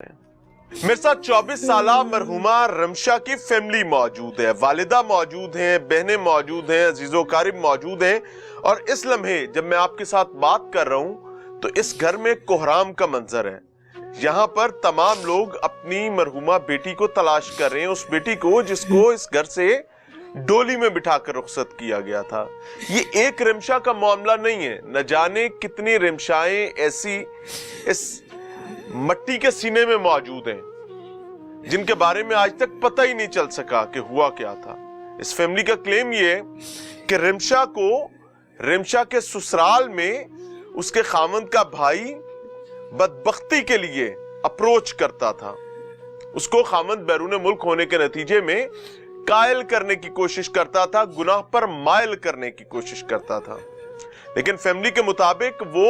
मेरे साथ 24 साला मरहुमा रमशा की फैमिली मौजूद है। वालिदा मौजूद हैं, बहनें मौजूद हैं, अजीजो कारिब मौजूद हैं। और इस लम्हे जब मैं आपके साथ बात कर रहा हूं तो इस घर में कोहराम का मंजर है। यहाँ पर तमाम लोग अपनी मरहुमा बेटी को तलाश कर रहे हैं, उस बेटी को जिसको इस घर से डोली में बिठाकर रुखसत किया गया था। ये एक रिमशा का मामला नहीं है, न जाने कितनी रिमशाएं ऐसी इस मट्टी के सीने में मौजूद हैं जिनके बारे में आज तक पता ही नहीं चल सका कि हुआ क्या था। इस फैमिली का क्लेम ये है कि रिमशा के ससुराल में उसके खामंद का भाई बदबख्ती के लिए अप्रोच करता था। उसको खामंद बैरून मुल्क होने के नतीजे में कायल करने की कोशिश करता था, गुनाह पर मायल करने की कोशिश करता था। लेकिन फैमिली के मुताबिक वो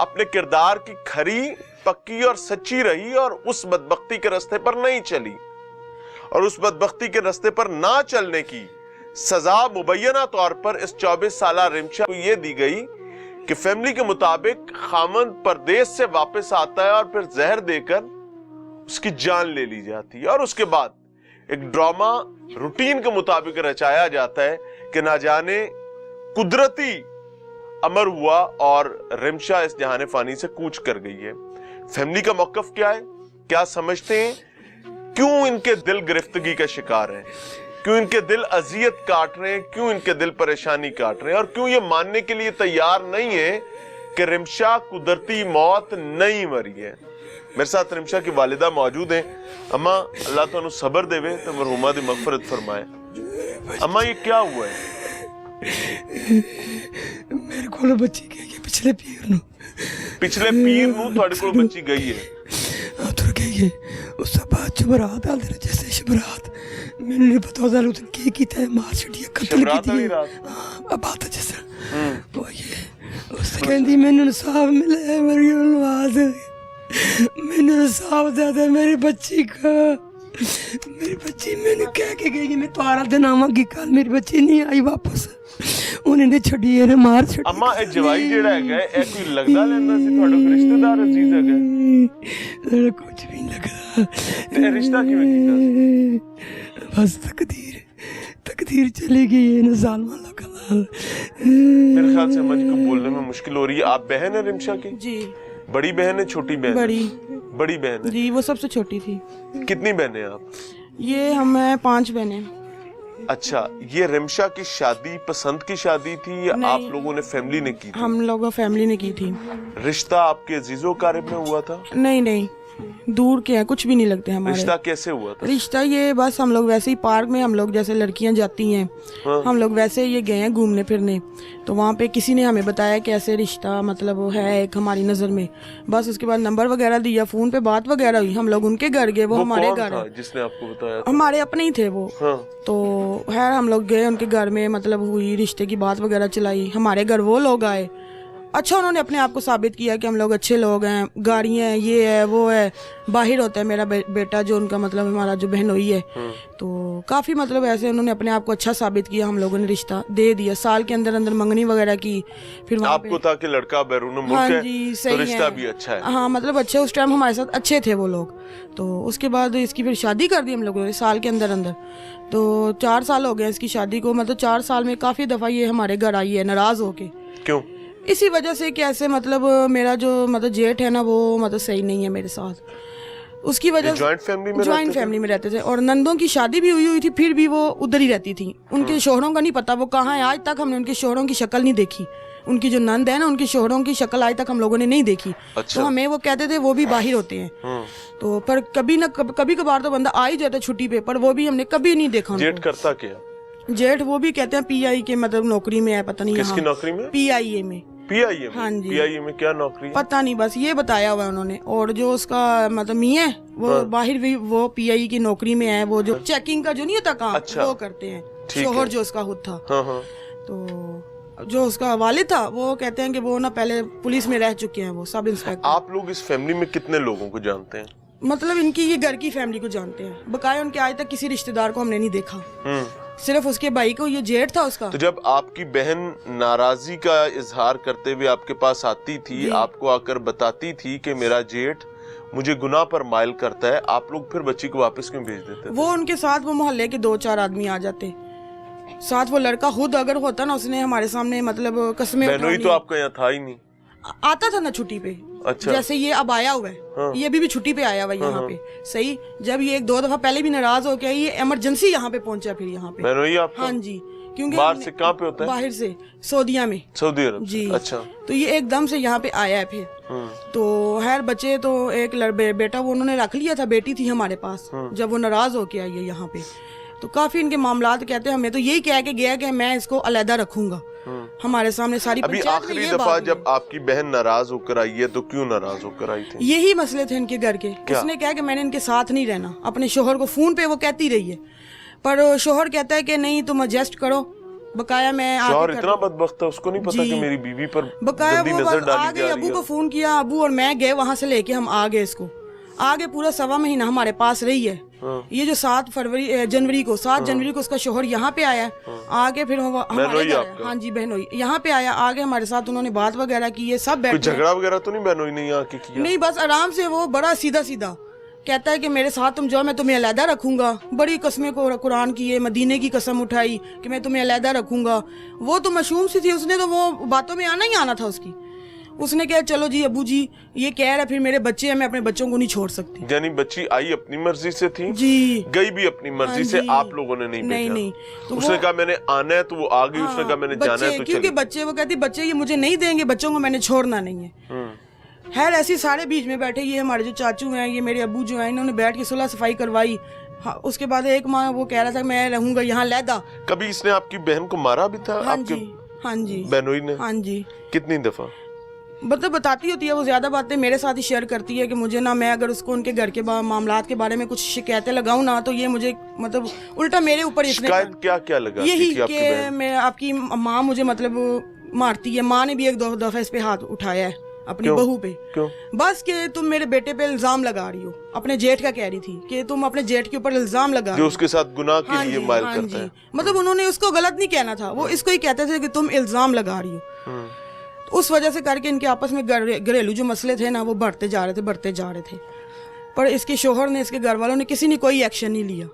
अपने किरदार की खरी, पक्की और सच्ची रही और उस बदबख्ती के रास्ते पर नहीं चली। और उस बदबख्ती के रास्ते पर ना चलने की सजा मुबैना तौर पर इस 24 साला रिमशा को यह दी गई कि फैमिली के मुताबिक खामंद परदेश से वापस आता है और फिर जहर देकर उसकी जान ले ली जाती है। और उसके बाद एक ड्रामा रूटीन के मुताबिक रचाया जाता है कि ना जाने कुदरती अमर हुआ और रिमशा इस जहाने फानी से कूच कर गई है। फैमिली का मौकफ क्या है, क्या समझते हैं, क्यों इनके दिल गिरफ्तगी का शिकार हैं, क्यों इनके दिल अजियत काट रहे हैं, क्यों इनके दिल परेशानी काट रहे हैं, और क्यों ये मानने के लिए तैयार नहीं है कि रिमशा कुदरती मौत नहीं मरी है। मेरे साथ रिमशा की वालिदा मौजूद हैं। अम्मा, अल्लाह तुहानू सबर देवे तो मरहुमा दी मगफरत फरमाए। अम्मा, ये क्या हुआ है? मेरे को बच्ची गई है पिछले पीर नू ਤੁਹਾਡੇ ਕੋਲ ਬੱਚੀ ਗਈ ਹੈ। तुर गई है उस बाद जबरात आल दे जैसे शबरात मैंने नहीं पता होता उस की कीता है, मार छड़ी कत्ल की अब बात है जैसे वो ये उस कहंदी मैंने इंसाफ मिले, मेरी नवाज मैंने इंसाफ दे दे मेरी बच्ची का। मेरी बच्ची मैंने कह के गई मैं तुम्हारा दिन आवांगी, कल मेरी बच्ची नहीं आई वापस, उन्हें छड़ी है मार छड़ी। अम्मा, ए जवाई जेड़ा है ए कोई लगदा लेंदा सी ਤੁਹਾਡਾ ਕੋਈ ਰਿਸ਼ਤੇਦਾਰ अजीज है? कुछ भी नहीं लगा। ते रिश्ता किवें कीता सी? बस तकदीर चली गई है ना जालिम लोगों नाल। मेरे ख्याल से अम्मा जी को बोलने में मुश्किल हो रही है। आप बहन है रिमशा की? जी। बड़ी बहन है, छोटी बहन? बड़ी बहन है जी, वो सबसे छोटी थी। कितनी बहनें हैं आप? ये हम 5 बहनें। अच्छा, ये रिमशा की शादी पसंद की शादी थी या आप लोगों ने फैमिली ने की थी? हम लोगों फैमिली ने की थी। रिश्ता आपके अजीजों कारिब में हुआ था? नहीं, दूर के हैं, कुछ भी नहीं लगते हमारे। रिश्ता कैसे हुआ था? रिश्ता ये बस हम लोग वैसे ही पार्क में हम लोग जैसे लड़कियां जाती हैं, हाँ। हम लोग वैसे ये गए हैं घूमने फिरने, तो वहाँ पे किसी ने हमें बताया कि ऐसे रिश्ता मतलब है एक हमारी नजर में। बस उसके बाद नंबर वगैरह दिया, फोन पे बात वगैरह हुई, हम लोग उनके घर गए, वो हमारे घर जिसने आपको बताया था? हमारे अपने ही थे वो, हाँ। तो खैर हम लोग गए उनके घर में, मतलब हुई रिश्ते की बात वगैरह चलाई, हमारे घर वो लोग आए। अच्छा, उन्होंने अपने आप को साबित किया कि हम लोग अच्छे लोग हैं, गाड़ियाँ हैं, ये है वो है। बाहर होता है मेरा बेटा जो उनका मतलब हमारा जो बहनोई है, तो काफ़ी मतलब ऐसे उन्होंने अपने आप को अच्छा साबित किया। हम लोगों ने रिश्ता दे दिया, साल के अंदर अंदर मंगनी वगैरह की। फिर आपको था कि लड़का बैरून मुल्क हाँ है, जी, तो सही रिश्ता भी अच्छा है। हाँ, मतलब अच्छे उस टाइम हमारे साथ अच्छे थे वो लोग। तो उसके बाद इसकी फिर शादी कर दी हम लोगों ने साल के अंदर अंदर। तो 4 साल हो गए इसकी शादी को, मतलब 4 साल में काफ़ी दफ़ा ये हमारे घर आई है नाराज़ होके। क्यों? इसी वजह से कि ऐसे मतलब मेरा जो मतलब जेठ है ना वो मतलब सही नहीं है मेरे साथ, उसकी वजह से ज्वाइंट फैमिली में रहते थे। और नंदों की शादी भी हुई थी, फिर भी वो उधर ही रहती थी। उनके शोहरों का नहीं पता वो कहाँ है, आज तक हमने उनके शोहरों की शक्ल नहीं देखी। उनकी जो नंद है ना, उनके शोहरों की शक्ल आज तक हम लोगों ने नहीं देखी। अच्छा। तो हमें वो कहते थे वो भी बाहर होते हैं, तो पर कभी कभार तो बंदा आ ही जाता छुट्टी पे, पर वो भी हमने कभी नहीं देखा। जेठ करता क्या? जेठ वो भी कहते हैं PI के मतलब नौकरी में है, पता नहीं किसकी नौकरी में? PIA में। PIA? हाँ जी। PIA में क्या नौकरी है? पता नहीं, बस ये बताया हुआ है उन्होंने। और जो उसका मतलब मियाँ है वो हाँ। बाहर भी वो PI की नौकरी में है, वो जो चेकिंग का जो नहीं होता काम, अच्छा। वो करते हैं। शोहर जो उसका खुद था, हाँ। तो जो उसका वालिद था वो कहते हैं कि वो ना पहले पुलिस में रह चुके हैं, वो सब इंस्पेक्टर। आप लोग इस फैमिली में कितने लोगों को जानते हैं? मतलब इनकी ये घर की फैमिली को जानते हैं, बकाया उनके आज तक किसी रिश्तेदार को हमने नहीं देखा, सिर्फ उसके भाई को, ये जेठ था उसका। तो जब आपकी बहन नाराजगी का इजहार करते हुए आपके पास आती थी, आपको आकर बताती थी कि मेरा जेठ मुझे गुनाह पर माइल करता है, आप लोग फिर बच्ची को वापस क्यों भेज देते? वो उनके साथ वो मोहल्ले के 2-4 आदमी आ जाते साथ। वो लड़का खुद अगर होता ना, उसने हमारे सामने मतलब कसमें बहनोई तो आपका यहाँ था ही नहीं। आता था ना छुट्टी पे। अच्छा। जैसे ये अब आया हुआ है, हाँ। ये अभी भी छुट्टी पे आया हुआ है यहाँ पे, सही। जब ये 1-2 दफा पहले भी नाराज हो गया, ये इमरजेंसी यहाँ पे पहुंचा फिर यहाँ पे। बहनोई आपका? हाँ जी, क्योंकि बाहर से कहाँ पे होता है? बाहर से, सऊदीया में। सऊदी अरब जी। अच्छा। तो ये एकदम से यहाँ पे आया है फिर। तो खैर बच्चे तो एक बेटा वो उन्होंने रख लिया था, बेटी थी हमारे पास जब वो नाराज होके आई है यहाँ पे। तो काफी इनके मामलात कहते हैं, हमें तो यही कह के गया कि मैं इसको अलहदा रखूंगा। हमारे सामने सारी अभी पंचायत में आखिरी ये दफा बात जब आपकी बहन नाराज होकर आई है तो क्यों नाराज होकर आई थी? यही मसले थे इनके घर के। उसने कहा कि मैंने इनके साथ नहीं रहना। अपने शोहर को फोन पे वो कहती रही है, पर शोहर कहता है कि नहीं तुम एडजस्ट करो। बकाया मैं शोहर इतना बदबख्त है, उसको नहीं पता कि मेरी बीवी पर बकाया गंदी वो नजर बस डाली आगे जा रही अबू है। को फोन किया, अबू और मैं गए वहां से लेके हम आ गए। इसको आगे पूरा 1.25 महीना हमारे पास रही है। ये जो 7 जनवरी को उसका शोहर यहाँ पे आया, आगे फिर हमारे घर, हाँ जी बहनोई यहाँ पे आया, आगे हमारे साथ उन्होंने बात वगैरह की, ये सब बैठे। झगड़ा वगैरह तो नहीं बहनोई ने यहाँ के किया? नहीं, बस आराम से वो बड़ा सीधा सीधा कहता है कि मेरे साथ तुम जाओ, मैं तुम्हें अलहदा रखूंगा। बड़ी कस्में को कुरान की है, मदीने की कसम उठाई कि मैं तुम्हें अलहदा रखूंगा। वो तो मासूम सी थी, उसने तो वो बातों में आना ही आना था उसकी। उसने कहा चलो जी अबू जी ये कह रहा है, फिर मेरे बच्चे हैं, मैं अपने बच्चों को नहीं छोड़ सकती। यानी बच्ची आई अपनी मर्जी से थी जी, गई भी अपनी मर्जी से, आप लोगों ने नहीं भेजा? नहीं। तो उसने कहा मैंने आना है तो वो आ गई, उसने कहा मैंने जाना है तो क्योंकि बच्चे, वो कहती बच्चे ये मुझे नहीं देंगे, बच्चों को मैंने छोड़ना नहीं है। खैर ऐसे सारे बीच में बैठे, ये हमारे जो चाचू हैं, ये मेरे अबू जो हैं, इन्होंने बैठ के सुलह सफाई करवाई। हाँ, उसके बाद एक माह वो कह रहा था मैं रहूंगा यहाँ लहदा। कभी इसने आपकी बहन को मारा भी था? हाँ आपके जी, हाँ जी बहनोई ने? हाँ जी। कितनी दफा? मतलब बताती होती है वो, ज्यादा बातें मेरे साथ ही शेयर करती है कि मुझे ना, मैं अगर उसको उनके घर के मामलात के बारे में कुछ शिकायतें लगाऊं ना, तो ये मुझे मतलब उल्टा मेरे ऊपर शिकायत क्या लगा? यही कि मैं आपकी माँ मुझे मतलब मारती है। माँ ने भी 1-2 दफा इस पे हाथ उठाया है अपनी बहू पे। क्यों? बस कि तुम मेरे बेटे पे इल्जाम लगा रही हो। अपने जेठ का कह रही थी कि तुम अपने जेठ के ऊपर इल्जाम लगा रही हो, जो उसके साथ गुनाह के लिए माइल करता है। मतलब उन्होंने उसको गलत नहीं कहना था, वो इसको ही कहते थे कि तुम इल्जाम लगा रही हो। उस वजह से करके इनके आपस में घरेलू जो मसले थे ना, वो बढ़ते जा रहे थे। पर इसके शोहर ने, इसके घर वालों ने, किसी ने कोई एक्शन नहीं लिया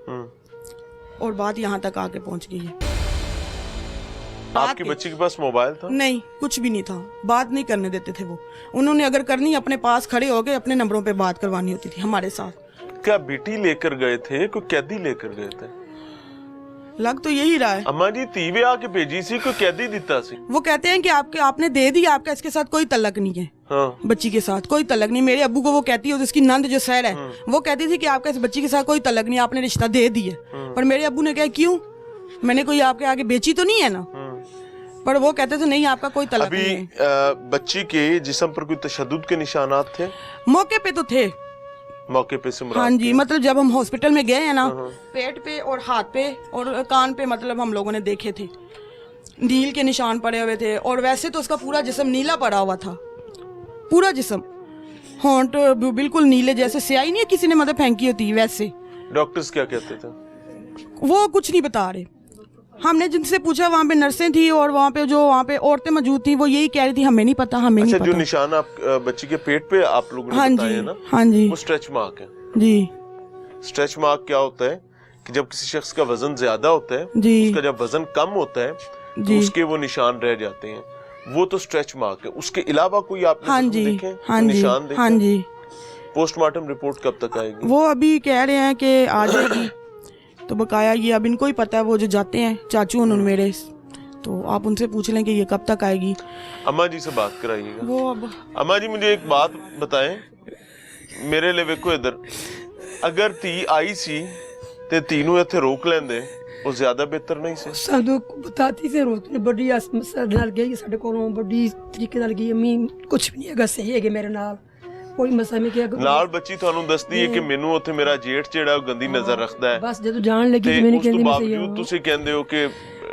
और बात यहाँ तक आके पहुँच गई है। आपकी बच्ची के पास मोबाइल था? नहीं, कुछ भी नहीं था। बात नहीं करने देते थे वो। उन्होंने अगर करनी अपने पास खड़े होके अपने नंबरों पे बात करवानी होती थी हमारे साथ। क्या बेटी लेकर गए थे, कोई कैदी लेकर गए थे? लग तो यही रहा है। अम्मा जी तीवे आके भेजी सी, कोई कैदी दिता सी? वो कहते हैं कि आपने दे दी, आपका इसके साथ कोई तलक नहीं है। हाँ। बच्ची के साथ कोई तलक नहीं। मेरे अब्बू को वो कहती है, उसकी नंद जो सैर है, वो कहती थी कि आपका इस बच्ची के साथ कोई तलक नहीं, आपने रिश्ता दे दिया। पर मेरे अब्बू ने कहा क्यों, मैंने कोई आपके आगे बेची तो नहीं है ना। पर वो कहते थे नहीं आपका कोई तलक नहीं है। बच्ची के जिस्म पर कोई तशद्दुद के निशानात थे? मौके पे तो थे, मौके पे से हाँ जी। मतलब जब हम हॉस्पिटल में गए हैं ना, पेट पे और हाथ पे और कान पे मतलब हम लोगों ने देखे थे, नील के निशान पड़े हुए थे। और वैसे तो उसका पूरा जिस्म नीला पड़ा हुआ था, पूरा जिस्म, होंठ बिल्कुल नीले, जैसे स्याही नहीं है किसी ने मतलब फेंकी होती वैसे। डॉक्टर्स क्या कहते थे? वो कुछ नहीं बता रहे। हमने जिनसे पूछा, वहाँ पे नर्सें थी और वहाँ पे औरतें मौजूद थी, वो यही कह रही थी हमें नहीं पता, हमें नहीं पता। जो निशान आप बच्ची के पेट पे आप लोगों ने बताए ना, हाँ जी, वो स्ट्रेच मार्क है जी। स्ट्रेच मार्क क्या होता है कि जब किसी शख्स का वजन ज्यादा होता है, उसका जब वजन कम होता है तो उसके वो निशान रह जाते हैं, वो तो स्ट्रेच मार्क है। उसके अलावा कोई आपने देखे निशान देखे? हाँ जी। पोस्टमार्टम रिपोर्ट कब तक आएगी? वो अभी कह रहे हैं कि आ जाएगी। तो बकाया ये अब इनको ही पता है, वो जो जाते हैं चाचू उन्होंने मेरे, तो आप उनसे पूछ लें कि ये कब तक आएगी। अम्मा जी से बात कराइएगा। वो अब अम्मा जी मुझे एक बात बताएं, मेरे लिए वेखो इधर, अगर धी आई सी ते तीनों इत्थे रोक लेंदे वो ज्यादा बेहतर नहीं सी? सानू बताती से रोज ने बड़ी नाल गई साडे कोलों बड़ी तरीके नाल गई, अम्मी कुछ भी नहीं हैगा, सही है मेरे नाल कोई मसला नहीं किया। ਨਾਲ ਬੱਚੀ ਤੁਹਾਨੂੰ ਦੱਸਦੀ ਹੈ ਕਿ ਮੈਨੂੰ ਉੱਥੇ ਮੇਰਾ ਜੇਠ ਜਿਹੜਾ ਉਹ ਗੰਦੀ ਨਜ਼ਰ ਰੱਖਦਾ ਹੈ, ਬਸ ਜਦੋਂ ਜਾਣ ਲੱਗੀ ਤੇ ਮੈਨੂੰ ਕਹਿੰਦੀ ਮੈਂ ਸਹੀ ਹਾਂ। ਤੁਸੀਂ ਕਹਿੰਦੇ ਹੋ ਕਿ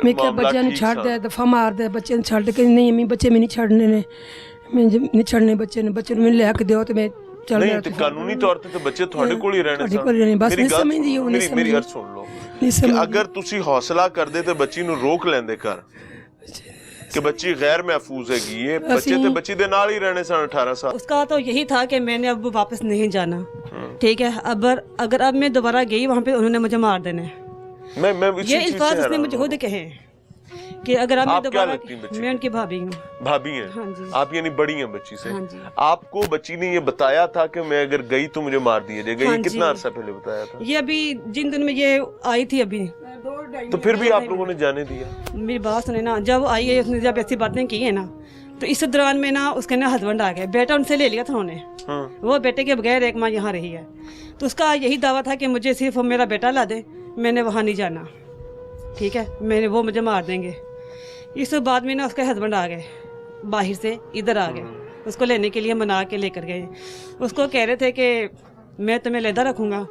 ਮੈਂ ਕਿਹਾ ਬੱਚਿਆਂ ਨੂੰ ਛੱਡ ਦੇ, ਦਫਾ ਮਾਰਦਾ ਬੱਚਿਆਂ ਨੂੰ ਛੱਡ ਕੇ, ਨਹੀਂ ਅਮੀ ਬੱਚੇ ਮੈਨੂੰ ਛੱਡਨੇ ਨੇ, ਮੈਂ ਨਹੀਂ ਛੱਡਨੇ ਬੱਚੇ ਨੂੰ, ਬੱਚੇ ਨੂੰ ਮੈਨੂੰ ਲੈ ਕੇ ਦਿਓ ਤੇ ਮੈਂ ਚੱਲ ਨਹੀਂ ਤੇ ਕਾਨੂੰਨੀ ਤੌਰ ਤੇ ਬੱਚੇ ਤੁਹਾਡੇ ਕੋਲ ਹੀ ਰਹਿਣੇ ਸਨ। ਬਸ ਨਹੀਂ ਸਮਝਦੀ ਉਹ, ਨਹੀਂ ਮੇਰੀ ਗੱਲ ਸੁਣ ਲਓ, ਅਗਰ ਤੁਸੀਂ ਹੌਸਲਾ ਕਰਦੇ ਤੇ ਬੱਚੀ ਨੂੰ ਰੋਕ ਲੈਂਦੇ ਘਰ, کہ بچی غیر محفوظ ہے گی یہ بچے تے بچی دے نال ہی رہنے سن 18 سال اس کا تو یہی تھا کہ میں نے اب واپس نہیں جانا ٹھیک ہے اگر اب میں دوبارہ گئی وہاں پہ انہوں نے مجھے مار دینا ہے میں اسی یہ چیز الفاظ سے اس نے مجھے خود کہے کہ اگر اب میں آپ کیا دوبارہ لگتی ہیں بچی میں ان کی بھابھی ہوں بھابھی ہیں ہاں جی آپ یعنی بڑی ہیں بچی سے ہاں جی آپ کو بچی نے یہ بتایا تھا کہ میں اگر گئی تو مجھے مار دیا جائے گا ہاں یہ جی کتنا عرصہ پہلے بتایا تھا یہ ابھی جن دن میں یہ آئی تھی ابھی تو پھر بھی آپ لوگوں نے جانے دیا میری بات سنے نا جب آئی ہے اس نے جب ایسی باتیں کی ہیں نا تو اس دوران میں نا اس کے نا ہسبینڈ آ گئے بیٹا ان سے لے لیا تھا انہوں نے وہ بیٹے کے بغیر ایک ماں یہاں رہی ہے تو اس کا یہی دعویٰ تھا کہ مجھے صرف میرا بیٹا لا دے میں نے وہاں نہیں جانا ٹھیک ہے وہ مجھے مار دیں گے اس بعد میں نا اس کے ہسبینڈ آ گئے باہر سے ادھر آ گئے اس کو لینے کے لیے منا کے لے کر گئے اس کو کہہ رہے تھے کہ میں تمہیں علیحدہ رکھوں گا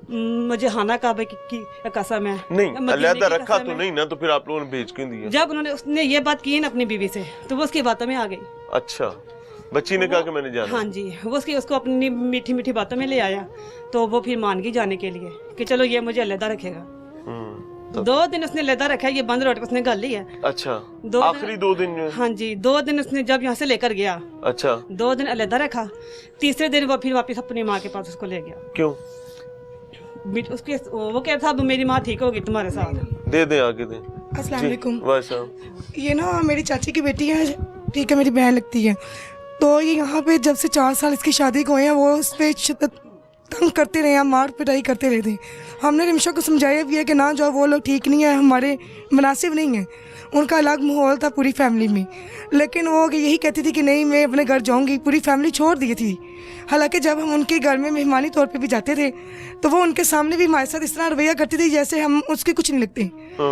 مجھے ہانا کعبہ کی قسم ہے نہیں علیحدہ رکھا تو نہیں نا تو پھر آپ لوگوں نے بھیج کیوں دیا جب اس نے یہ بات کی نا اپنی بیوی سے تو وہ اس کی باتوں میں آ گئی اچھا بچی نے کہا کہ میں نے جانا ہاں جی وہ اس کو اپنی میٹھی میٹھی باتوں میں لے آیا تو وہ پھر مان گئی جانے کے لیے کہ چلو یہ مجھے علیحدہ رکھے گا 2 دن اس نے علیحدہ رکھا یہ بند روٹ اس نے گل لی ہے اچھا آخری 2 دن جو ہاں جی 2 دن اس نے جب یہاں سے لے کر گیا اچھا 2 دن علیحدہ رکھا تیسرے دن وہ پھر واپس اپنی ماں کے پاس اس کو لے گیا کیوں اس کے وہ کہتا تھا اب میری ماں ٹھیک ہوگی تمہارے ساتھ دے دیں آگے دیں السلام علیکم ویسا یہ نا میری چاچی کی بیٹی ہے ٹھیک ہے میری بہن لگتی ہے تو یہ یہاں پہ جب سے 4 سال اس کی شادی کو ہوئے ہیں وہ اس پہ شدت تنگ کرتے رہے ہیں مار پٹائی کرتے رہتے ہیں ہم نے رمشا کو سمجھایا بھی ہے کہ نہ جو وہ لوگ ٹھیک نہیں ہیں ہمارے مناسب نہیں ہیں ان کا الگ ماحول تھا پوری فیملی میں لیکن وہ یہی کہتی تھی کہ نہیں میں اپنے گھر جاؤں گی پوری فیملی چھوڑ دی تھی حالانکہ جب ہم ان کے گھر میں مہمانی طور پہ بھی جاتے تھے تو وہ ان کے سامنے بھی ہمارے ساتھ اس طرح رویہ کرتی تھی جیسے ہم اس کے کچھ نہیں لگتے